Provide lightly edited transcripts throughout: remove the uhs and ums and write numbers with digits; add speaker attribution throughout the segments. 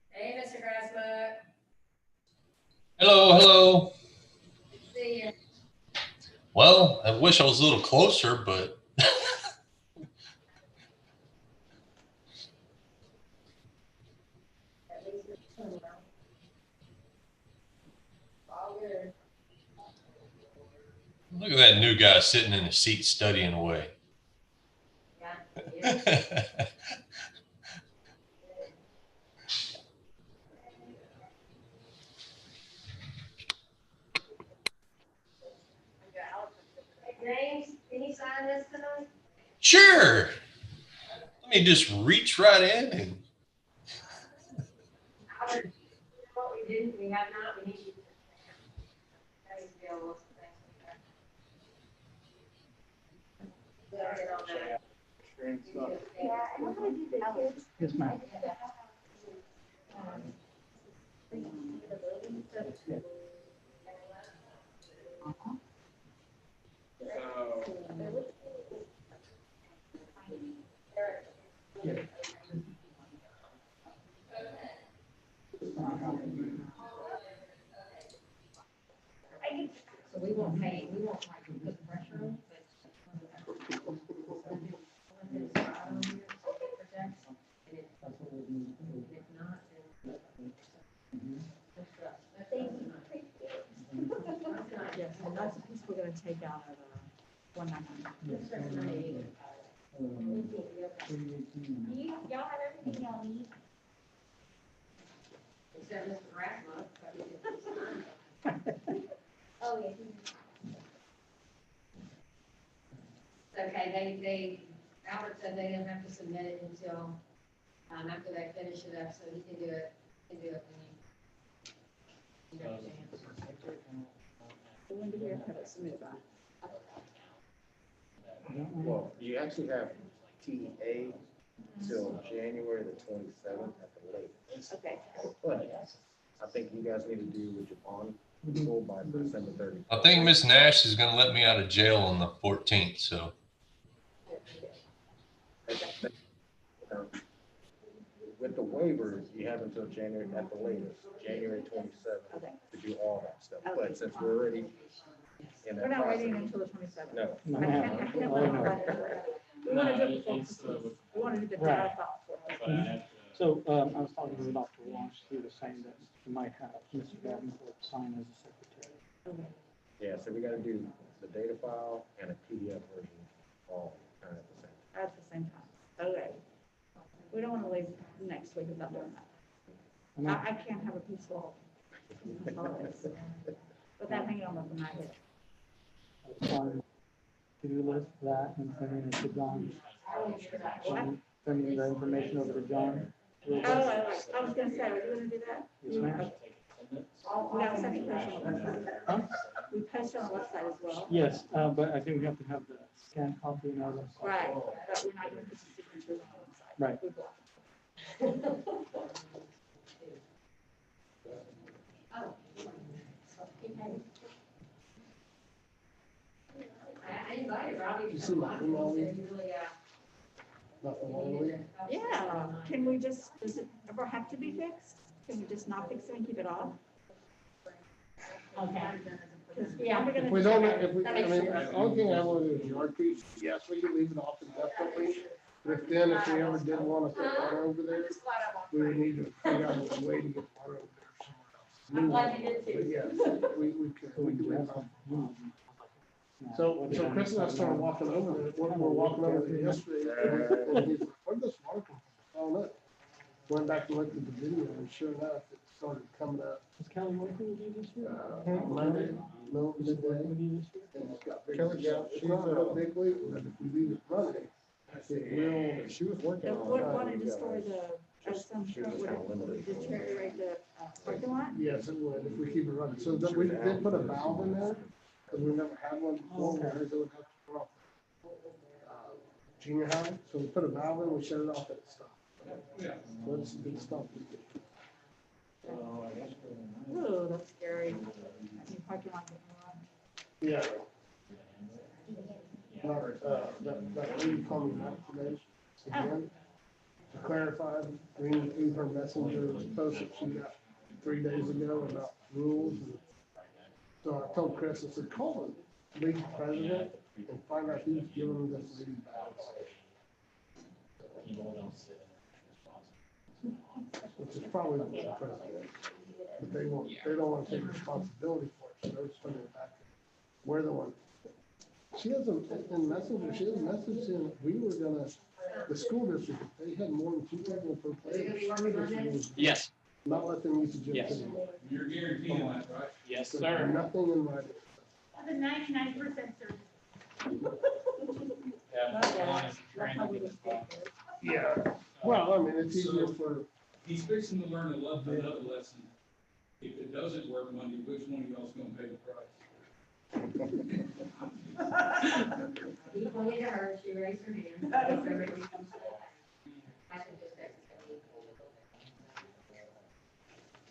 Speaker 1: Hey, Mr. Grassmuck.
Speaker 2: Hello, hello.
Speaker 1: Good to see you.
Speaker 2: Well, I wish I was a little closer, but
Speaker 1: At least it's somewhere. All good.
Speaker 2: look at that new guy sitting in the seat studying away.
Speaker 1: Yeah, it is. Hey, James, can you sign this tonight?
Speaker 2: Sure. Let me just reach right in and
Speaker 1: What we do, we have not, we need you to. That is available, so thanks for that. Sorry on that.
Speaker 3: Yeah, I know how to do the kids.
Speaker 4: Yes, ma'am.
Speaker 1: So we won't pay, we won't like put pressure on, but. If not,
Speaker 3: Yes, and that's a piece we're gonna take out of 199. Y'all have everything y'all need?
Speaker 1: except Mr. Rathmuck, but we didn't sign.
Speaker 3: Oh, yeah.
Speaker 1: Okay, Albert said they didn't have to submit it until, after they finish it up, so he can do it when you. get a chance.
Speaker 3: When did we have it submitted by?
Speaker 5: Well, you actually have TA till January the 27th at the latest.
Speaker 3: Okay.
Speaker 5: But I think you guys need to do with your bond full by December 30th.
Speaker 2: I think Miss Nash is going to let me out of jail on the 14th. So
Speaker 5: With the waivers, you have until January at the latest, January 27th
Speaker 3: Okay.
Speaker 5: to do all that stuff.
Speaker 3: Okay.
Speaker 5: But since we're already in
Speaker 3: We're
Speaker 5: that
Speaker 3: not waiting
Speaker 5: process,
Speaker 3: until the 27th.
Speaker 5: no.
Speaker 3: I can't we want to do it before, we want to do the data file before.
Speaker 4: So, I was talking to Dr. Walsh, he was saying that you might have Mr. Davenport sign as a secretary.
Speaker 5: Yeah, so we got to do the data file and a PDF version all kind of the same.
Speaker 3: At the same time. Okay. We don't want to leave next week without doing that. I can't have a peaceful holidays without hanging on with my head.
Speaker 4: On to-do list that and sending it to John.
Speaker 3: What?
Speaker 4: Sending the information over to John.
Speaker 3: Oh, I was gonna say, are you gonna do that?
Speaker 4: Yes, ma'am.
Speaker 3: We got a second question on the website.
Speaker 4: Huh?
Speaker 3: We posted on the website as well.
Speaker 4: Yes, but I think we have to have the scanned copy and all that.
Speaker 3: Right, but we're not gonna put the signatures on the website.
Speaker 4: Right.
Speaker 3: We blocked
Speaker 1: I invited Robbie.
Speaker 5: You see my email?
Speaker 3: Yeah, can we just, does it ever have to be fixed? Can we just not fix it and keep it off? Okay. Yeah, we're gonna.
Speaker 6: If we don't, if we, I mean, the only thing I want to do is yard piece, yes, we can leave it off indefinitely. But then if we ever did want to put water over there, we would need to figure out a way to get water over there somewhere else.
Speaker 1: I'm glad you did too.
Speaker 6: But yes, we can leave it off. So Chris and I started walking over there, we were walking over there yesterday. And he's like, where'd this water come from? Oh, look. Went back and looked at the video and sure enough, it started coming up.
Speaker 4: Is Kelly working with you this year?
Speaker 6: Monday, no,
Speaker 4: Is it working with
Speaker 6: midday.
Speaker 4: you this year?
Speaker 6: And it's got big, she's a big leak, but if we leave it running, it will.
Speaker 5: She was working on
Speaker 3: What
Speaker 5: it.
Speaker 3: wanted to store the, some truck would deteriorate the parking lot?
Speaker 6: Yes, it would, if we keep it running. So that we did put a valve in there, because we never had one before, where they would have to come off junior high. So we put a valve in, we shut it off at the stop. So it's been stopped.
Speaker 3: Ooh, that's scary. That new parking lot getting run.
Speaker 6: Yeah. That lady called me back today, again, to clarify messenger post that she got 3 days ago about rules. So I told Chris, I said, call the league president and find out who's giving this league ballots. Which is probably not the president, but they don't want to take responsibility for it, so they're just putting it back. We're the one. She has in messenger, she has a message saying we were gonna, the school district, if they had more than 2 people per player, the school district was
Speaker 4: Yes.
Speaker 6: not let them use the gym
Speaker 4: Yes.
Speaker 6: anymore.
Speaker 7: You're guaranteeing that, right?
Speaker 4: Yes,
Speaker 6: There's
Speaker 4: sir.
Speaker 6: nothing in writing.
Speaker 3: The 99% certain.
Speaker 6: Yeah. Well, I mean, it's easier for,
Speaker 7: He's fixing to learn another lesson. If it doesn't work Monday, which one of y'all's gonna pay the price?
Speaker 1: He pointed at her, she raised her hand. I should just text her.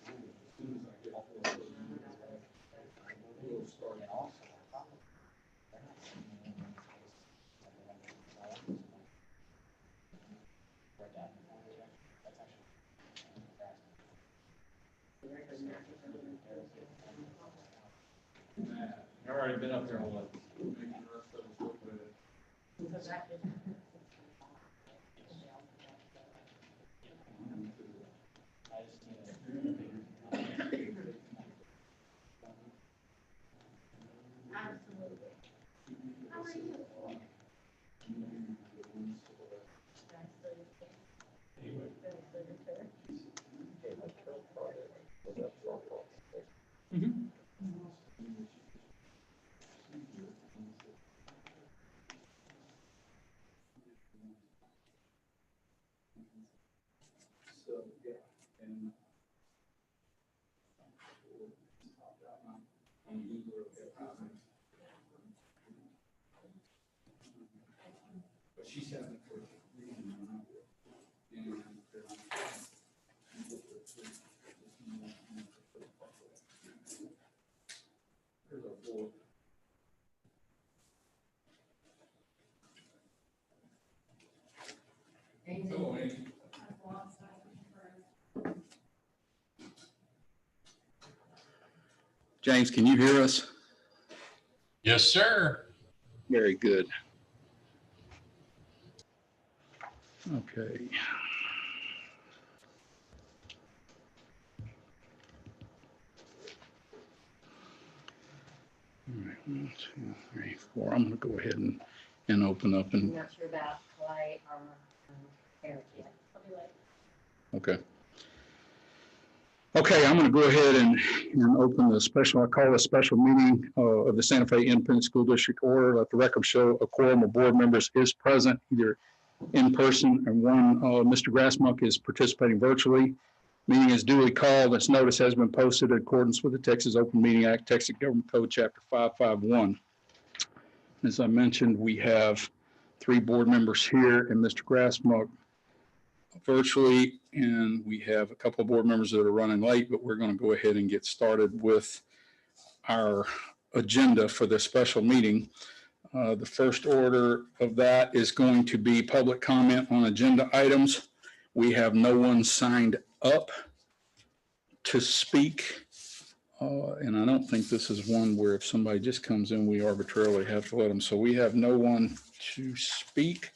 Speaker 7: As soon as I get off, we'll start.
Speaker 8: I've already been up there a lot.
Speaker 7: Making the rest of us look bad.
Speaker 3: Absolutely. How are you?
Speaker 7: So, yeah, and. But she's having it for reading. Here's our board. Hello, Andy.
Speaker 9: James, can you hear us?
Speaker 2: Yes, sir.
Speaker 9: Very good. Okay. All right, 1, 2, 3, 4. I'm going to go ahead and open up
Speaker 1: I'm
Speaker 9: and,
Speaker 1: not sure about Clay or Eric yet.
Speaker 9: okay. Okay, I'm going to go ahead and open the special, I call a special meeting of the Santa Fe Independent School District order. Let the record show a quorum of board members is present, either in person, and one, Mr. Grassmuck is participating virtually. Meeting is duly called. This notice has been posted in accordance with the Texas Open Meeting Act, Texas Government Code, Chapter 551. As I mentioned, we have 3 board members here and Mr. Grassmuck virtually, and we have a couple of board members that are running late, but we're going to go ahead and get started with our agenda for this special meeting. The first order of that is going to be public comment on agenda items. We have no one signed up to speak, and I don't think this is one where if somebody just comes in, we arbitrarily have to let them. So we have no one to speak.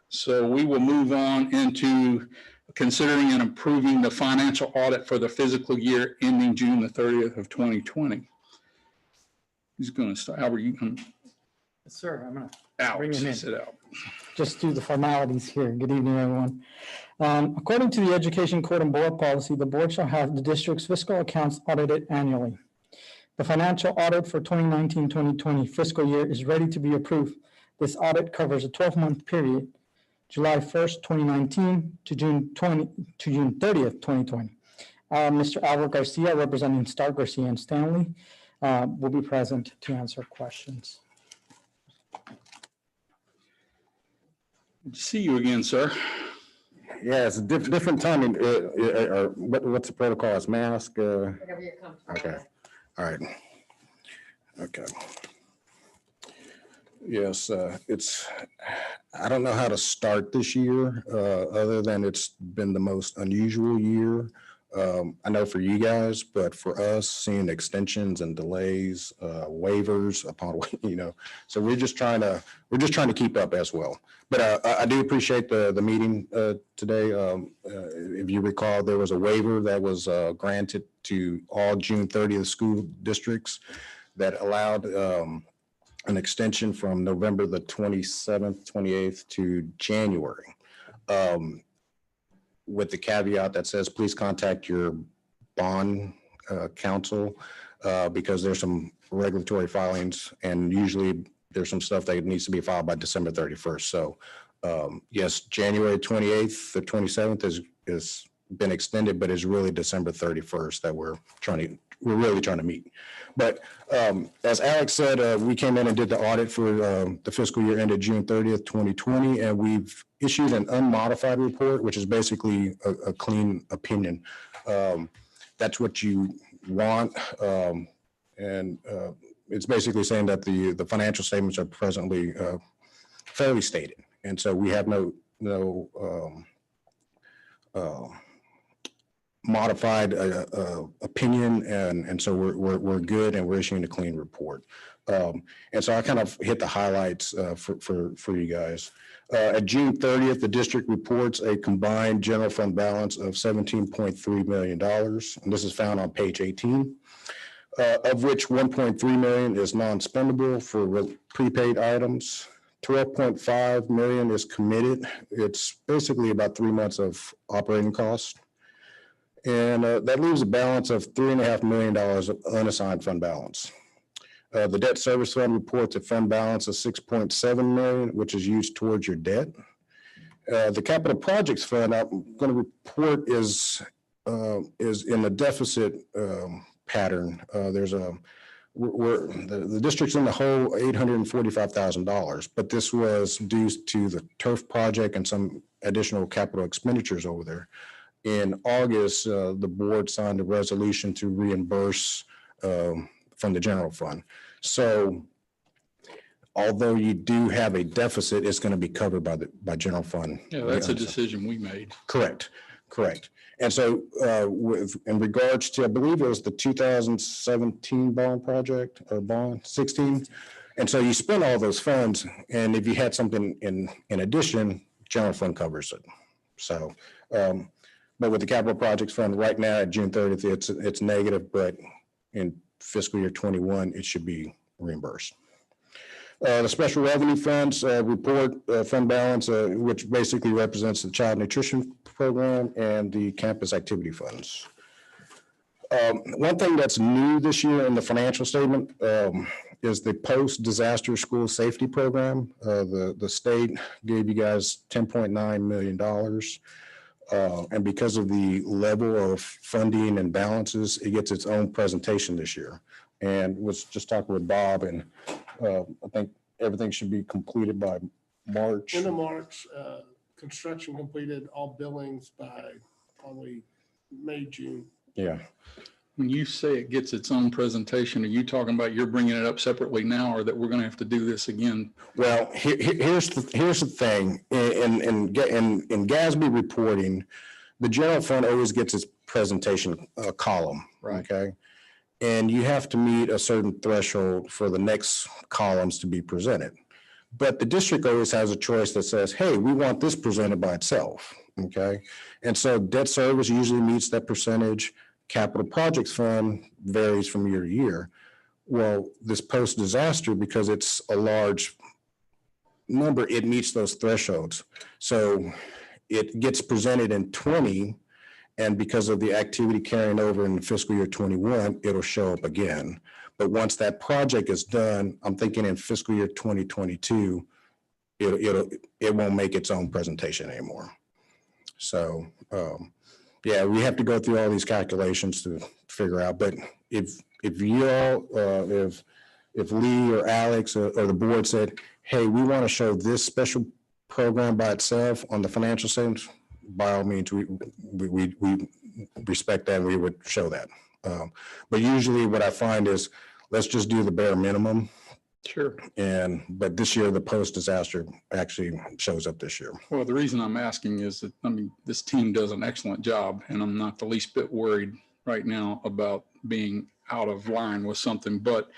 Speaker 9: So we will move on into considering and approving the financial audit for the fiscal year ending June the 30th of 2020. Who's going to start? Albert, you can.
Speaker 4: Yes, sir. I'm going to
Speaker 9: Out.
Speaker 4: Bring him in.
Speaker 9: Sit out.
Speaker 10: Just do the formalities here. Good evening, everyone. According to the Education Code and Board Policy, the board shall have the district's fiscal accounts audited annually. The financial audit for 2019-2020 fiscal year is ready to be approved. This audit covers a 12-month period, July 1st, 2019 to June 30th, 2020. Mr. Albert Garcia, representing Star Garcia and Stanley, will be present to answer questions.
Speaker 9: Good to see you again, sir.
Speaker 5: Yeah, it's a different timing. What's the protocol? Is mask?
Speaker 1: Whatever you're comfortable
Speaker 5: Okay.
Speaker 1: with.
Speaker 5: All right. Okay.
Speaker 11: Yes, I don't know how to start this year, other than it's been the most unusual year. I know for you guys, but for us, seeing extensions and delays, waivers upon, so we're just trying to keep up as well. But I do appreciate the meeting today. If you recall, there was a waiver that was granted to all June 30th school districts that allowed an extension from November the 27th, 28th to January. With the caveat that says, please contact your bond counsel because there's some regulatory filings, and usually there's some stuff that needs to be filed by December 31st. So yes, January 28th, the 27th is been extended, but it's really December 31st that we're really trying to meet. But as Alex said, we came in and did the audit for the fiscal year ended June 30th, 2020, and we've issued an unmodified report, which is basically a clean opinion. That's what you want. And it's basically saying that the financial statements are presently fairly stated. And so we have no modified opinion, and so we're good, and we're issuing a clean report. And so I kind of hit the highlights for you guys. At June 30th, the district reports a combined general fund balance of $17.3 million, and this is found on page 18, of which $1.3 million is non-spendable for prepaid items. $12.5 million is committed. It's basically about 3 months of operating costs. And that leaves a balance of $3.5 million of unassigned fund balance. The debt service fund reports a fund balance of $6.7 million, which is used towards your debt. The capital projects fund I'm going to report is in the deficit pattern. The district's in the hole $845,000, but this was due to the turf project and some additional capital expenditures over there. In August, the board signed a resolution to reimburse from the general fund. So although you do have a deficit, it's going to be covered by general fund.
Speaker 9: Yeah, that's a decision we made.
Speaker 11: Correct. And so in regards to, I believe it was the 2017 bond project or bond 16. And so you spend all those funds, and if you had something in addition, general fund covers it. So, but with the capital projects fund right now at June 30th, it's negative, but in fiscal year 21, it should be reimbursed. The special revenue funds report fund balance, which basically represents the child nutrition program and the campus activity funds. One thing that's new this year in the financial statement is the post-disaster school safety program. The state gave you guys $10.9 million. And because of the level of funding and balances, it gets its own presentation this year. And was just talking with Bob, and I think everything should be completed by March.
Speaker 6: End of March, construction completed, all billings by probably May, June.
Speaker 11: Yeah.
Speaker 9: When you say it gets its own presentation, are you talking about you're bringing it up separately now, or that we're going to have to do this again?
Speaker 11: Well, here's the thing. In GASB reporting, the general fund always gets its presentation column.
Speaker 9: Right.
Speaker 11: Okay. And you have to meet a certain threshold for the next columns to be presented. But the district always has a choice that says, hey, we want this presented by itself. Okay. And so debt service usually meets that percentage. Capital projects fund varies from year to year. Well, this post-disaster, because it's a large number, it meets those thresholds. So it gets presented in 20, and because of the activity carrying over in fiscal year 21, it'll show up again. But once that project is done, I'm thinking in fiscal year 2022, it won't make its own presentation anymore. So, yeah, we have to go through all these calculations to figure out. But if you all, if Lee or Alex or the board said, hey, we want to show this special program by itself on the financial statements, by all means, we respect that and we would show that. But usually what I find is, let's just do the bare minimum
Speaker 9: Sure.
Speaker 11: But this year, the post-disaster actually shows up this year.
Speaker 9: Well, the reason I'm asking is that, I mean, this team does an excellent job, and I'm not the least bit worried right now about being out of line with something, but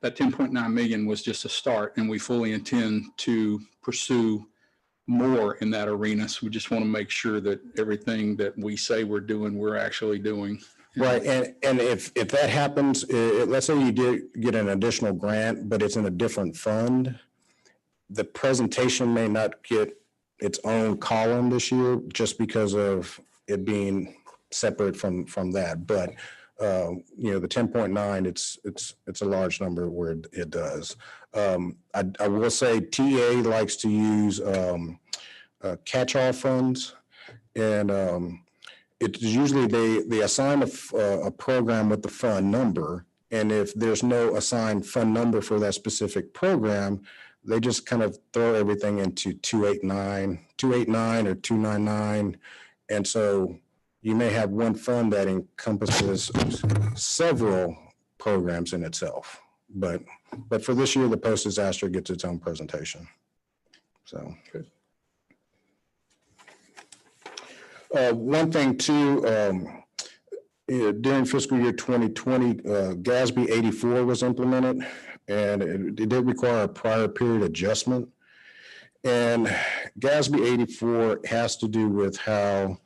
Speaker 9: that 10.9 million was just a start, and we fully intend to pursue more in that arena. So we just want to make sure that everything that we say we're doing, we're actually doing.
Speaker 11: Right, and if that happens, let's say you did get an additional grant, but it's in a different fund, the presentation may not get its own column this year just because of it being separate from that. But the 10.9, it's a large number where it does. I will say TA likes to use catch-all funds, and it's usually they assign a program with the fund number, and if there's no assigned fund number for that specific program, they just kind of throw everything into 289 or 299, and so you may have one fund that encompasses several programs in itself. But for this year, the post-disaster gets its own presentation. So. Good. One thing too, during fiscal year 2020, GASB 84 was implemented, and it did require a prior period adjustment. And GASB 84 has to do with how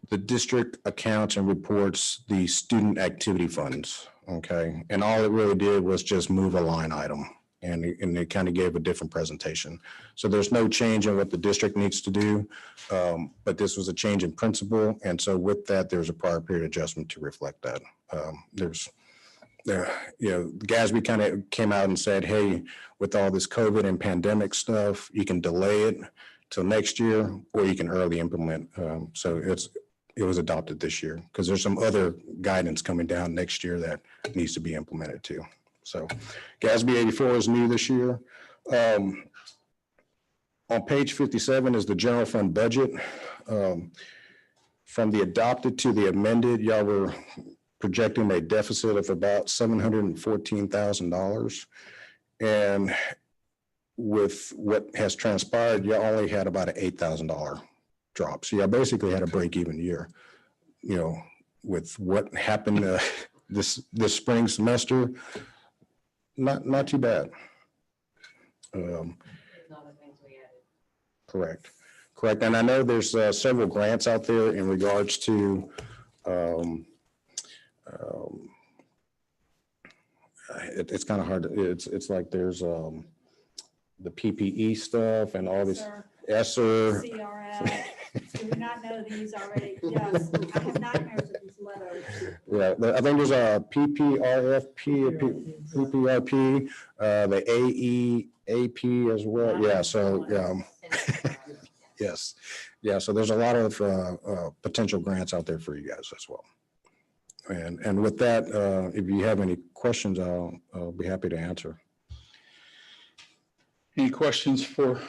Speaker 11: the district accounts and reports the student activity funds, okay? And all it really did was just move a line item, and it kind of gave a different presentation. So there's no change in what the district needs to do, but this was a change in principle. And so with that, there's a prior period adjustment to reflect that. GASB kind of came out and said, hey, with all this COVID and pandemic stuff, you can delay it till next year, or you can early implement. So it was adopted this year because there's some other guidance coming down next year that needs to be implemented too. So GASB 84 is new this year. On page 57 is the general fund budget. From the adopted to the amended, y'all were projecting a deficit of about $714,000. And with what has transpired, you only had about an $8,000 drop. So you basically had a break-even year. With what happened this spring semester, not too bad. Correct. And I know there's several grants out there in regards to it's kind of hard. It's like there's the PPE stuff and all this ESSER.
Speaker 3: CRF. Do we not know these already? Yes, I have nightmares of these letters.
Speaker 11: Yeah, I think there's a PPRP, the AEAP as well. Yeah, so yes, yeah. So there's a lot of potential grants out there for you guys as well. And with that, if you have any questions, I'll be happy to answer.
Speaker 9: Any questions for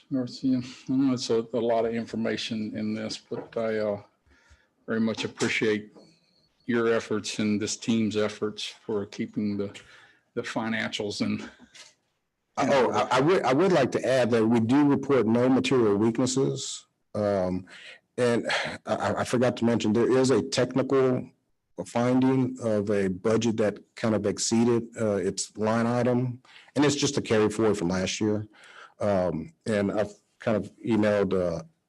Speaker 9: Marcia? I know it's a lot of information in this, but I very much appreciate your efforts and this team's efforts for keeping the financials and.
Speaker 11: I would like to add that we do report no material weaknesses. And I forgot to mention, there is a technical finding of a budget that kind of exceeded its line item, and it's just a carry forward from last year. And I've kind of emailed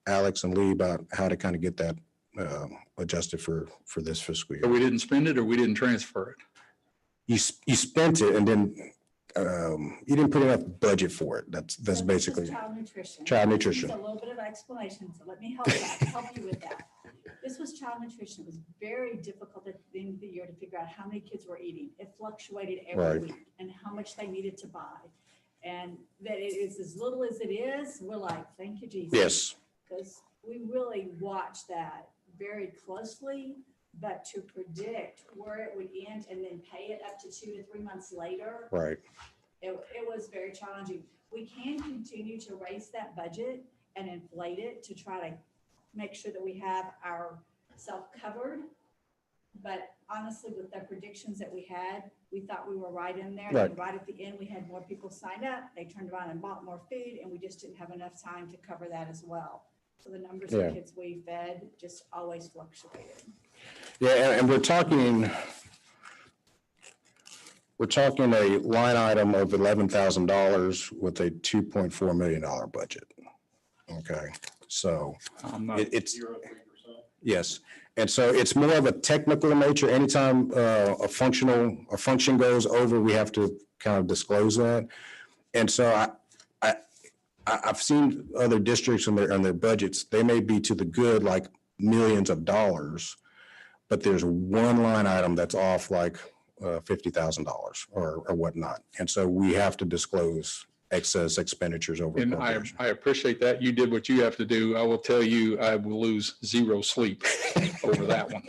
Speaker 11: Alex and Lee about how to kind of get that adjusted for this fiscal year.
Speaker 9: So we didn't spend it, or we didn't transfer it?
Speaker 11: You spent it, and then you didn't put enough budget for it. That's
Speaker 3: So
Speaker 11: basically
Speaker 3: child nutrition.
Speaker 11: Child nutrition.
Speaker 3: It's a little bit of explanation, so let me help you with that. This was child nutrition. It was very difficult at the end of the year to figure out how many kids were eating. It fluctuated every week and how much they needed to buy. And that it is as little as it is, we're like, thank you, Jesus.
Speaker 11: Yes.
Speaker 3: Because we really watch that very closely, but to predict where it would end and then pay it up to 2 to 3 months later.
Speaker 11: Right.
Speaker 3: It was very challenging. We can continue to raise that budget and inflate it to try to make sure that we have our self covered. But honestly, with the predictions that we had, we thought we were right in there.
Speaker 11: Right.
Speaker 3: And right at the end, we had more people signed up. They turned around and bought more food, and we just didn't have enough time to cover that as well. So the numbers
Speaker 11: Yeah.
Speaker 3: of kids we fed just always fluctuated.
Speaker 11: Yeah, and we're talking a line item of $11,000 with a $2.4 million budget. Okay, so
Speaker 9: I'm not,
Speaker 11: it's, yes. And so it's more of a technical nature. Anytime a function goes over, we have to kind of disclose that. And so I've seen other districts and their budgets, they may be to the good, like millions of dollars, but there's one line item that's off like $50,000 or whatnot. And so we have to disclose excess expenditures over.
Speaker 9: and I appreciate that. You did what you have to do. I will tell you, I will lose zero sleep over that one.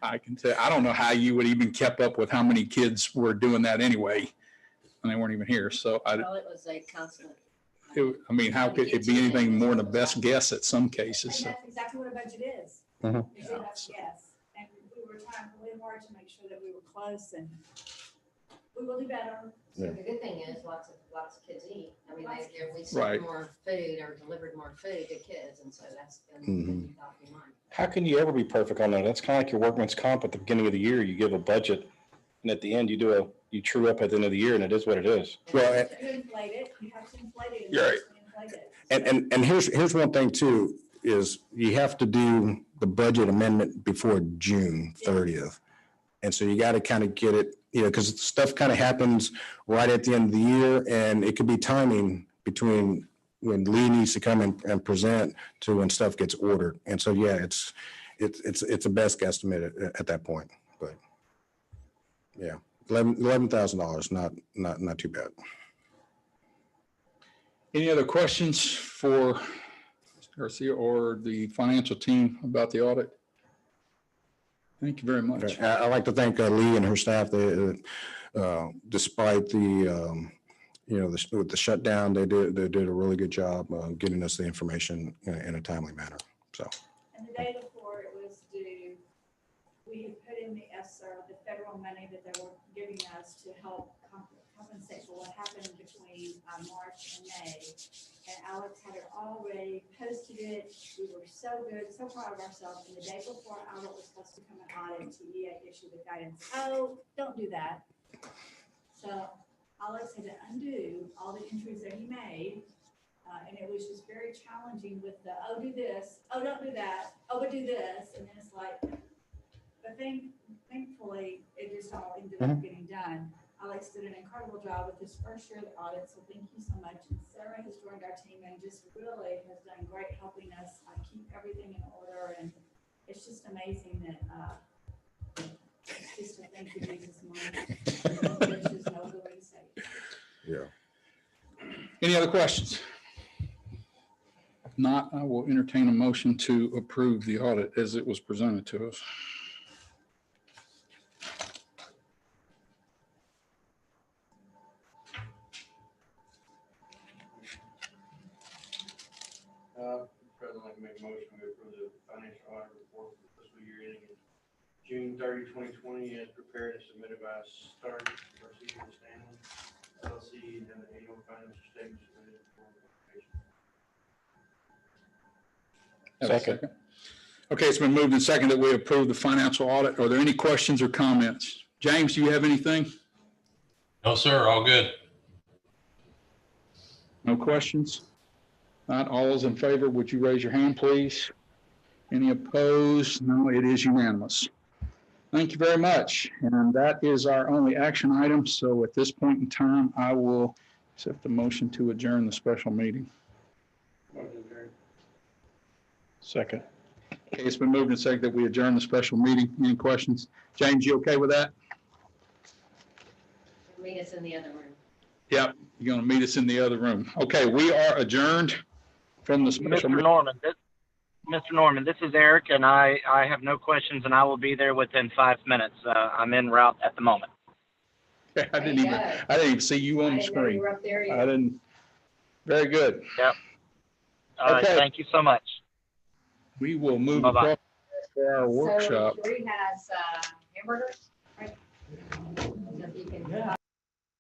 Speaker 9: I can tell, I don't know how you would even kept up with how many kids were doing that anyway. And they weren't even here. So
Speaker 1: Well, it was a constant.
Speaker 9: I mean, how could it be anything more than a best guess at some cases?
Speaker 3: And
Speaker 9: So,
Speaker 3: that's exactly what a budget is.
Speaker 11: Mhm.
Speaker 3: It's a best guess. And we were trying really hard to make sure that we were close, and we will do better.
Speaker 1: So the good thing is lots of kids eat. I mean, we
Speaker 9: Right.
Speaker 1: sent more food or delivered more food to kids, and so that's been
Speaker 11: Mhm.
Speaker 1: top of mind.
Speaker 12: How can you ever be perfect on that? That's kind of like your workman's comp at the beginning of the year. You give a budget, and at the end, you true up at the end of the year, and it is what it is.
Speaker 11: Well,
Speaker 3: You inflate it, you have to inflate it.
Speaker 11: You're right.
Speaker 3: Inflate it.
Speaker 11: And here's one thing too, is you have to do the budget amendment before June 30th. And so you got to kind of get it, because stuff kind of happens right at the end of the year, and it could be timing between when Lee needs to come and present to when stuff gets ordered. And so, yeah, it's a best guesstimate at that point, but yeah, $11,000, not too bad.
Speaker 9: any other questions for Mr. Garcia or the financial team about the audit? Thank you very much.
Speaker 11: I'd like to thank Lee and her staff. They, despite with the shutdown, they did a really good job getting us the information in a timely manner. So.
Speaker 3: And the day before it was due, we had put in the ESSER, the federal money that they were giving us to help compensate for what happened between March and May. And Alex had it already posted it. We were so good, so proud of ourselves. And the day before audit was supposed to come and audit, TEA issued the guidance, oh, don't do that. So Alex had to undo all the entries that he made. And it was just very challenging with the, oh, do this, oh, don't do that, oh, but do this. And then it's like, but thankfully, it just all ended up getting done. Alex did an incredible job with his first year of the audit, so thank you so much. And Sarah has joined our team and just really has done great helping us keep everything in order. And it's just amazing that, it's just a thank you, Jesus, Mom. There's just no other way to say it.
Speaker 11: Yeah.
Speaker 9: Any other questions? If not, I will entertain a motion to approve the audit as it was presented to us.
Speaker 8: President, I'd like to make a motion to approve the financial audit report for the fiscal year ending June 30, 2020, as prepared and submitted by Stark Garcia and Stanley LLC, and the annual financial statements submitted for publication.
Speaker 9: Have a second. Okay, it's been moved and seconded that we approve the financial audit. Are there any questions or comments? James, do you have anything?
Speaker 2: No, sir, all good.
Speaker 9: No questions? Not all those in favor, would you raise your hand, please? Any opposed? No, it is unanimous. Thank you very much. And that is our only action item. So at this point in time, I will accept the motion to adjourn the special meeting.
Speaker 8: Motion carried.
Speaker 9: Second. Okay, it's been moved and seconded that we adjourn the special meeting. Any questions? James, you okay with that?
Speaker 1: Meet us in the other room.
Speaker 9: Yep, you're going to meet us in the other room. Okay, we are adjourned from the special.
Speaker 13: Mr. Norman, this is Eric, and I have no questions, and I will be there within 5 minutes. I'm en route at the moment.
Speaker 9: I didn't even see you on the screen.
Speaker 1: You were up there yet.
Speaker 9: I didn't. Very good.
Speaker 13: Yep. All right,
Speaker 9: Okay.
Speaker 13: thank you so much.
Speaker 9: We will move
Speaker 13: Bye-bye.
Speaker 9: across for our workshop.
Speaker 1: So Sheree has hamburgers, right?